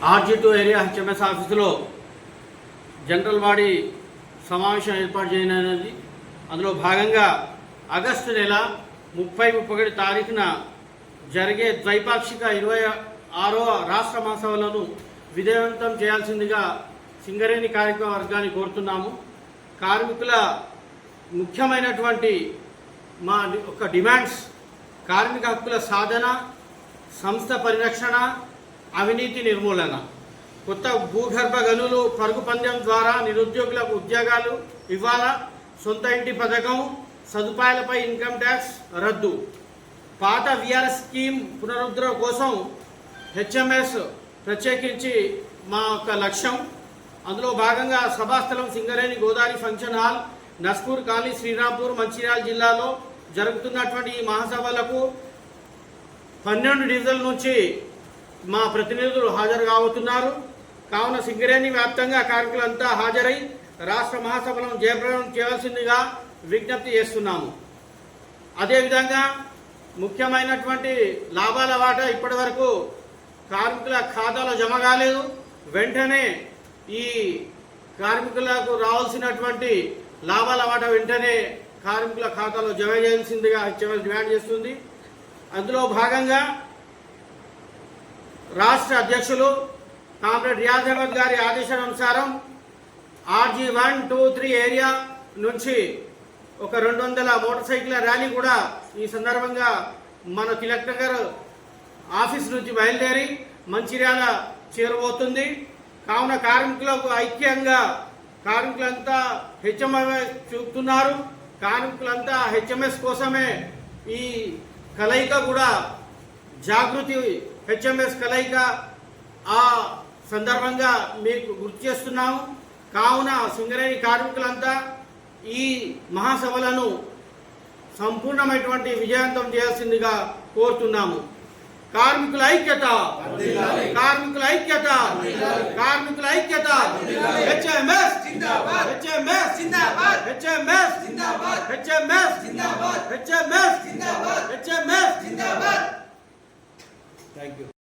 RG2 area HMS ఆఫీసులో general body సమావేశం ఏర్పాటు చేయనున్నది. అందులో భాగంగా ఆగస్టు నెల 30-31 తారీఖున జరిగే ద్వైపాక్షిక 26వ రాష్ట్ర మహాసభలను విజయవంతం చేయాల్సిందిగా సింగరేణి కార్మిక వర్గాన్ని కోరుతున్నాము. కార్మికుల ముఖ్యమైనటువంటి మా ఒక డిమాండ్స్ కార్మిక హక్కుల సాధన, సంస్థ పరిరక్షణ, అవినీతి నిర్మూలన, కొత్త భూగర్భ గనులు పరుగు పందెం ద్వారా నిరుద్యోగులకు ఉద్యోగాలు ఇవ్వాలా, సొంత ఇంటి పథకం, సదుపాయాలపై ఇన్కమ్ ట్యాక్స్ రద్దు, పాత విఆర్ఎస్ స్కీమ్ పునరుద్ధరణ కోసం HMS ప్రత్యేకించి మా యొక్క లక్ష్యం. అందులో భాగంగా సభాస్థలం Singareni Godavari function hall, Naspur colony, Srirampur, Mancherial జిల్లాలో జరుగుతున్నటువంటి ఈ మహాసభలకు 12 డివిజన్ల నుంచి మా ప్రతినిధులు హాజరు కాబోతున్నారు. కావున సింగరేణి వ్యాప్తంగా కార్మికులంతా హాజరై రాష్ట్ర మహాసభలను జయప్రదం చేయవలసిందిగా విజ్ఞప్తి చేస్తున్నాము. అదేవిధంగా ముఖ్యమైనటువంటి లాభాల వాటా ఇప్పటి వరకు కార్మికుల ఖాతాలో జమ కాలేదు. వెంటనే ఈ కార్మికులకు రావాల్సినటువంటి లాభాల వాటా వెంటనే కార్మికుల ఖాతాలో జమ చేయాల్సిందిగా HMS డిమాండ్ చేస్తుంది. అందులో భాగంగా రాష్ట్ర అధ్యక్షులు కామ్రేడ్ రియాజ్ అహ్మద్ గారి ఆదేశానుసారం RG1, 2, 3 ఏరియా నుంచి ఒక 200 మోటార్ సైకిల్ ర్యాలీ కూడా ఈ సందర్భంగా మన తిలక్ నగర్ ఆఫీస్ నుంచి బయలుదేరి మంచిర్యాల చేరబోతుంది. కావున కార్మికులకు ఐక్యంగా కార్మికులంతా HMS చూపుతున్నారు. కార్మికులంతా HMS కోసమే ఈ కలయిక కూడా జాగృతి HMS కలయిక ఆ సందర్భంగా మీకు గుర్తు చేస్తున్నాము. కావున సింగరేణి కార్మికులంతా ఈ మహాసభలను సంపూర్ణమైనటువంటి విజయవంతం చేయాల్సిందిగా కోరుతున్నాము. కార్మికుల ఐక్యత, కార్మికుల ఐక్యత, కార్మికుల ఐక్యత. HMS జిందాబాద్, HMS జిందాబాద్, HMS జిందాబాద్, HMS జిందాబాద్, HMS జిందాబాద్, HMS జిందాబాద్. థాంక్యూ.